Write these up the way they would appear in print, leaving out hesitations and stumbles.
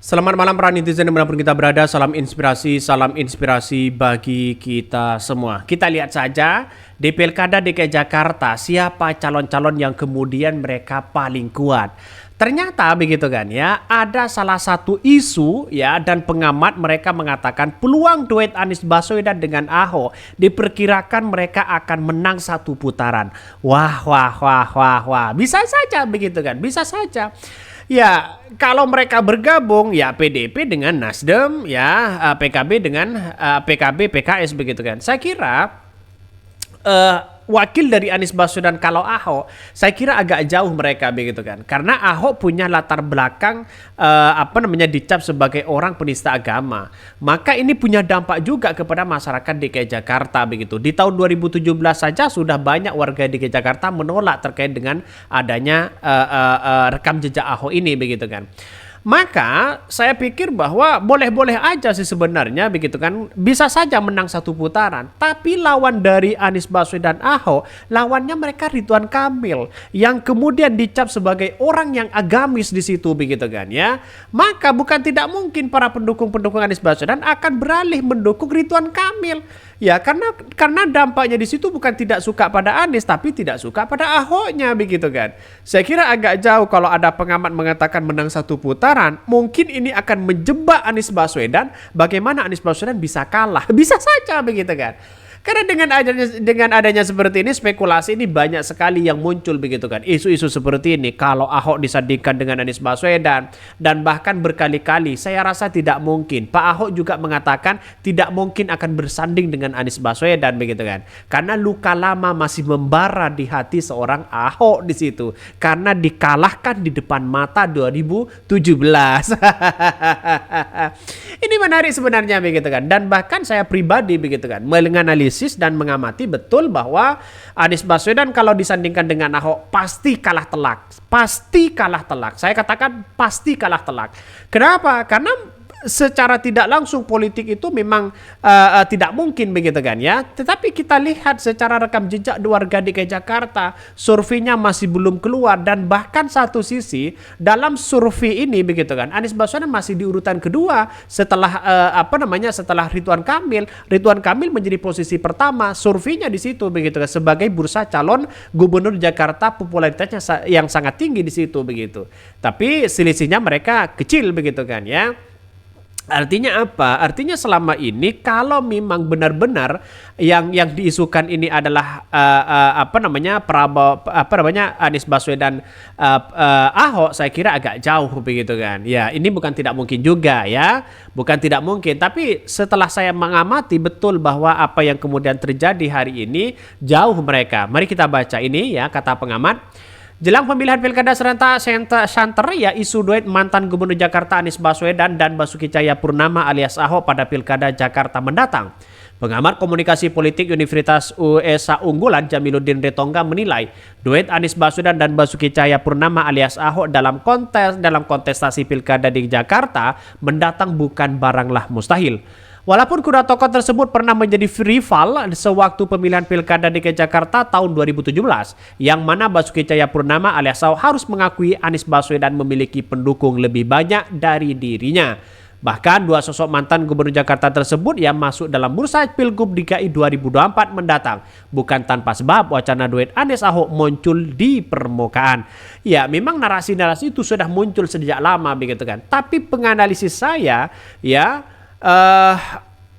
Selamat malam para netizen dimanapun kita berada, salam inspirasi bagi kita semua. Kita lihat saja di Pilkada DKI Jakarta siapa calon-calon yang kemudian mereka paling kuat. Ternyata begitu kan ya, ada salah satu isu ya dan pengamat mereka mengatakan peluang duet Anies Baswedan dengan Ahok diperkirakan mereka akan menang satu putaran. Wah, bisa saja begitu kan, bisa saja. Ya, kalau mereka bergabung ya PDP dengan Nasdem ya PKB dengan PKB PKS begitu kan. Saya kira wakil dari Anies Baswedan kalau Ahok, saya kira agak jauh mereka begitu kan. Karena Ahok punya latar belakang dicap sebagai orang penista agama. Maka ini punya dampak juga kepada masyarakat DKI Jakarta begitu. Di tahun 2017 saja sudah banyak warga DKI Jakarta menolak terkait dengan adanya rekam jejak Ahok ini begitu kan. Maka saya pikir bahwa boleh-boleh aja sih sebenarnya begitu kan, bisa saja menang satu putaran. Tapi lawan dari Anies Baswedan Ahok, lawannya mereka Ridwan Kamil yang kemudian dicap sebagai orang yang agamis di situ begitu kan ya. Maka bukan tidak mungkin para pendukung-pendukung Anies Baswedan akan beralih mendukung Ridwan Kamil. Ya karena dampaknya di situ bukan tidak suka pada Anies tapi tidak suka pada Ahoknya begitu kan. Saya kira agak jauh kalau ada pengamat mengatakan menang satu putaran, mungkin ini akan menjebak Anies Baswedan. Bagaimana Anies Baswedan bisa kalah? Bisa saja begitu kan. Karena dengan adanya seperti ini, spekulasi ini banyak sekali yang muncul begitu kan. Isu-isu seperti ini kalau Ahok disandingkan dengan Anies Baswedan, dan bahkan berkali-kali saya rasa tidak mungkin. Pak Ahok juga mengatakan tidak mungkin akan bersanding dengan Anies Baswedan begitu kan. Karena luka lama masih membara di hati seorang Ahok di situ karena dikalahkan di depan mata 2017. Ini menarik sebenarnya begitu kan. Dan bahkan saya pribadi begitu kan menganalisis dan mengamati betul bahwa Anies Baswedan kalau disandingkan dengan Ahok pasti kalah telak. Pasti kalah telak. Saya katakan pasti kalah telak. Kenapa? Karena secara tidak langsung politik itu memang tidak mungkin begitu kan ya. Tetapi kita lihat secara rekam jejak warga DKI Jakarta, surveinya masih belum keluar, dan bahkan satu sisi dalam survei ini begitu kan Anies Baswedan masih di urutan kedua setelah setelah Ridwan Kamil. Ridwan Kamil menjadi posisi pertama surveinya di situ begitu kan sebagai bursa calon gubernur Jakarta, popularitasnya yang sangat tinggi di situ begitu. Tapi selisihnya mereka kecil begitu kan ya. Artinya apa? Artinya selama ini kalau memang benar-benar yang diisukan ini adalah Anies Baswedan Ahok, saya kira agak jauh begitu kan. Ya, ini bukan tidak mungkin juga ya. Bukan tidak mungkin, tapi setelah saya mengamati betul bahwa apa yang kemudian terjadi hari ini jauh mereka. Mari kita baca ini ya kata pengamat. Jelang pemilihan Pilkada serentak santer ya isu duet mantan Gubernur Jakarta Anies Baswedan dan Basuki Cahayapurnama alias Ahok pada Pilkada Jakarta mendatang. Pengamat komunikasi politik Universitas USA Unggulan Jamiluddin Retongga menilai duet Anies Baswedan dan Basuki Cahayapurnama alias Ahok dalam kontestasi Pilkada di Jakarta mendatang bukan baranglah mustahil. Walaupun kedua tokoh tersebut pernah menjadi rival sewaktu pemilihan Pilkada DKI Jakarta tahun 2017, yang mana Basuki Cahayapurnama alias Ahok harus mengakui Anies Baswedan memiliki pendukung lebih banyak dari dirinya. Bahkan dua sosok mantan Gubernur Jakarta tersebut yang masuk dalam bursa Pilgub DKI 2024 mendatang. Bukan tanpa sebab wacana duet Anies Ahok muncul di permukaan. Ya, memang narasi-narasi itu sudah muncul sejak lama begitu kan. Tapi penganalisis saya ya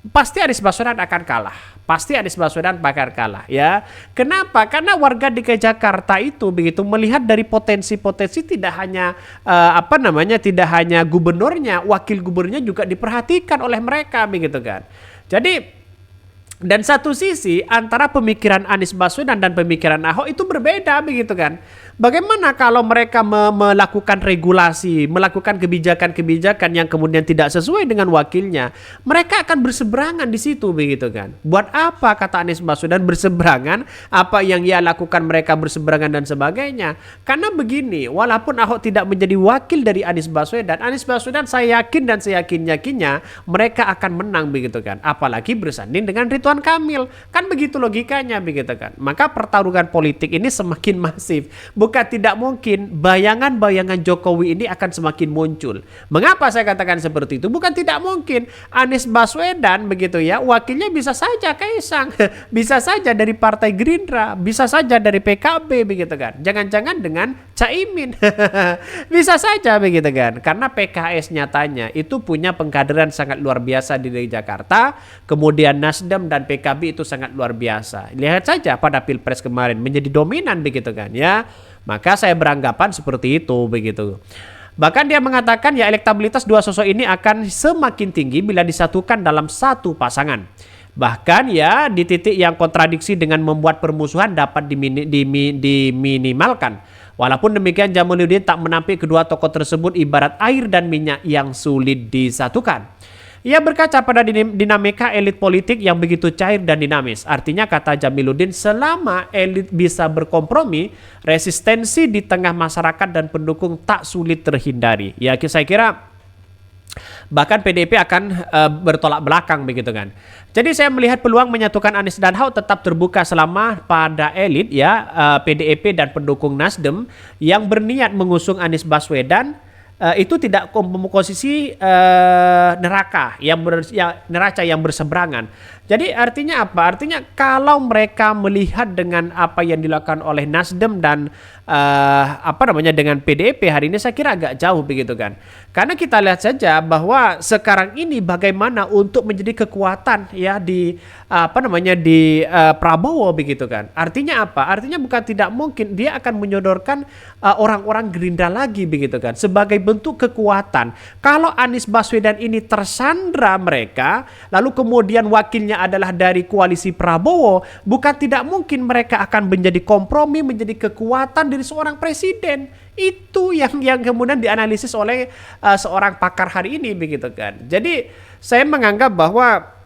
pasti Anies Baswedan akan kalah. Pasti Anies Baswedan bakal kalah ya. Kenapa? Karena warga DKI Jakarta itu begitu melihat dari potensi-potensi tidak hanya tidak hanya gubernurnya, wakil gubernurnya juga diperhatikan oleh mereka begitu kan. Jadi dan satu sisi antara pemikiran Anies Baswedan dan pemikiran Ahok itu berbeda begitu kan. Bagaimana kalau mereka melakukan regulasi, melakukan kebijakan-kebijakan yang kemudian tidak sesuai dengan wakilnya? Mereka akan berseberangan di situ begitu kan. Buat apa kata Anies Baswedan berseberangan? Apa yang ia lakukan mereka berseberangan dan sebagainya? Karena begini, walaupun Ahok tidak menjadi wakil dari Anies Baswedan saya yakin dan saya yakin-yakinnya mereka akan menang begitu kan. Apalagi bersanding dengan Ridwan Kamil. Kan begitu logikanya begitu kan. Maka pertarungan politik ini semakin masif. bukan tidak mungkin bayangan-bayangan Jokowi ini akan semakin muncul. Mengapa saya katakan seperti itu? Bukan tidak mungkin Anies Baswedan begitu ya, wakilnya bisa saja Kaisang, bisa saja dari Partai Gerindra, bisa saja dari PKB begitu kan. Jangan-jangan dengan Caimin. Bisa saja begitu kan. Karena PKS nyatanya itu punya pengkaderan sangat luar biasa di Jakarta, kemudian Nasdem dan PKB itu sangat luar biasa. Lihat saja pada Pilpres kemarin menjadi dominan begitu kan ya. Maka saya beranggapan seperti itu begitu. Bahkan dia mengatakan ya elektabilitas dua sosok ini akan semakin tinggi bila disatukan dalam satu pasangan. Bahkan ya di titik yang kontradiksi dengan membuat permusuhan dapat diminimalkan. Walaupun demikian Jamaluddin tak menampik kedua tokoh tersebut ibarat air dan minyak yang sulit disatukan. Ia berkaca pada dinamika elit politik yang begitu cair dan dinamis. Artinya kata Jamaluddin, selama elit bisa berkompromi, resistensi di tengah masyarakat dan pendukung tak sulit terhindari. Ya saya kira bahkan PDIP akan bertolak belakang begitu kan. Jadi saya melihat peluang menyatukan Anies dan Ahok tetap terbuka selama pada elit ya PDIP dan pendukung Nasdem yang berniat mengusung Anies Baswedan itu tidak komposisi neraca yang berseberangan. Jadi artinya apa? Artinya kalau mereka melihat dengan apa yang dilakukan oleh Nasdem dan dengan PDIP hari ini, saya kira agak jauh begitu kan. Karena kita lihat saja bahwa sekarang ini bagaimana untuk menjadi kekuatan ya di Prabowo begitu kan. Artinya apa? Artinya bukan tidak mungkin dia akan menyodorkan orang-orang Gerindra lagi begitu kan sebagai bentuk kekuatan. Kalau Anies Baswedan ini tersandra mereka, lalu kemudian wakilnya adalah dari koalisi Prabowo, bukan tidak mungkin mereka akan menjadi kompromi, menjadi kekuatan dari seorang presiden. Itu yang kemudian dianalisis oleh seorang pakar hari ini begitu kan. Jadi saya menganggap bahwa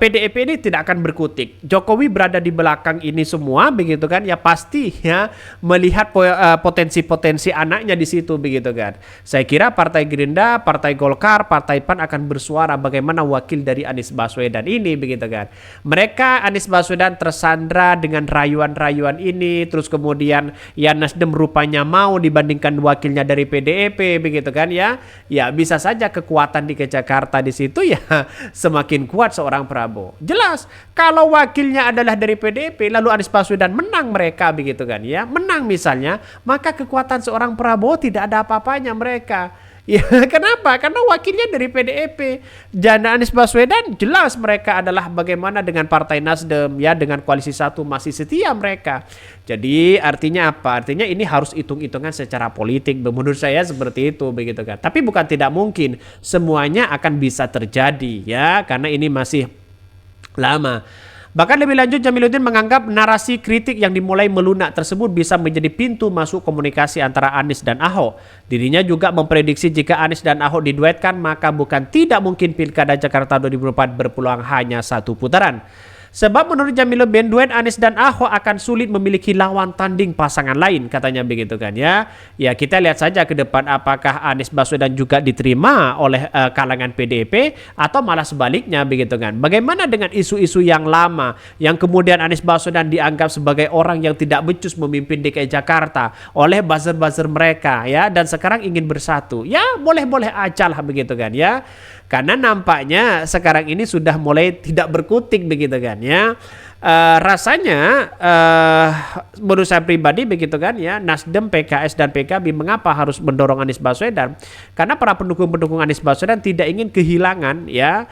PDIP ini tidak akan berkutik. Jokowi berada di belakang ini semua begitu kan, ya pasti ya melihat potensi-potensi anaknya di situ begitu kan. Saya kira Partai Gerindra, Partai Golkar, Partai PAN akan bersuara bagaimana wakil dari Anies Baswedan ini begitu kan. Mereka Anies Baswedan tersandra dengan rayuan-rayuan ini, terus kemudian ya Nasdem rupanya mau dibandingkan wakilnya dari PDIP begitu kan ya. Ya bisa saja kekuatan di Jakarta di situ ya semakin kuat seorang Prabowo. Jelas kalau wakilnya adalah dari PDIP lalu Anies Baswedan menang mereka begitu kan ya, menang misalnya, maka kekuatan seorang Prabowo tidak ada apa-apanya mereka. Ya, kenapa? Karena wakilnya dari PDIP. Dan Anies Baswedan jelas mereka adalah bagaimana dengan Partai Nasdem ya, dengan koalisi satu masih setia mereka. Jadi artinya apa? Artinya ini harus hitung-hitungan secara politik. Menurut saya seperti itu begitu kan. Tapi bukan tidak mungkin semuanya akan bisa terjadi ya, karena ini masih lama. Bahkan lebih lanjut Jamaluddin menganggap narasi kritik yang dimulai melunak tersebut bisa menjadi pintu masuk komunikasi antara Anies dan Ahok. Dirinya juga memprediksi jika Anies dan Ahok diduetkan maka bukan tidak mungkin Pilkada Jakarta 2024 berpeluang hanya satu putaran. Sebab menurut Jamaluddin, duet Anies dan Ahok akan sulit memiliki lawan tanding pasangan lain, katanya begitu kan ya. Ya kita lihat saja ke depan apakah Anies Baswedan juga diterima oleh kalangan PDIP atau malah sebaliknya begitu kan. Bagaimana dengan isu-isu yang lama yang kemudian Anies Baswedan dianggap sebagai orang yang tidak becus memimpin DKI Jakarta oleh buzzer-buzzer mereka ya, dan sekarang ingin bersatu. Ya boleh-boleh aja lah begitu kan ya. Karena nampaknya sekarang ini sudah mulai tidak berkutik begitu kan ya. Rasanya menurut saya pribadi begitu kan ya, Nasdem, PKS dan PKB mengapa harus mendorong Anies Baswedan? Karena para pendukung-pendukung Anies Baswedan tidak ingin kehilangan ya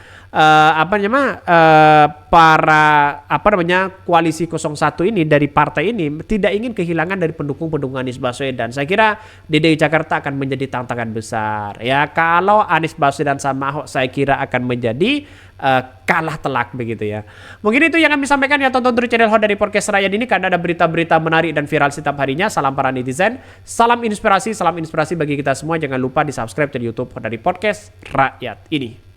koalisi 01 ini, dari partai ini tidak ingin kehilangan dari pendukung-pendukung Anies Baswedan. Saya kira DKI Jakarta akan menjadi tantangan besar ya. Kalau Anies Baswedan sama Ahok saya kira akan menjadi kalah telak begitu ya. Mungkin itu yang kami sampaikan ya, tonton terus channel Hot dari Podcast Rakyat ini karena ada berita-berita menarik dan viral setiap harinya. Salam para netizen, salam inspirasi bagi kita semua. Jangan lupa di subscribe di YouTube Hot dari Podcast Rakyat ini.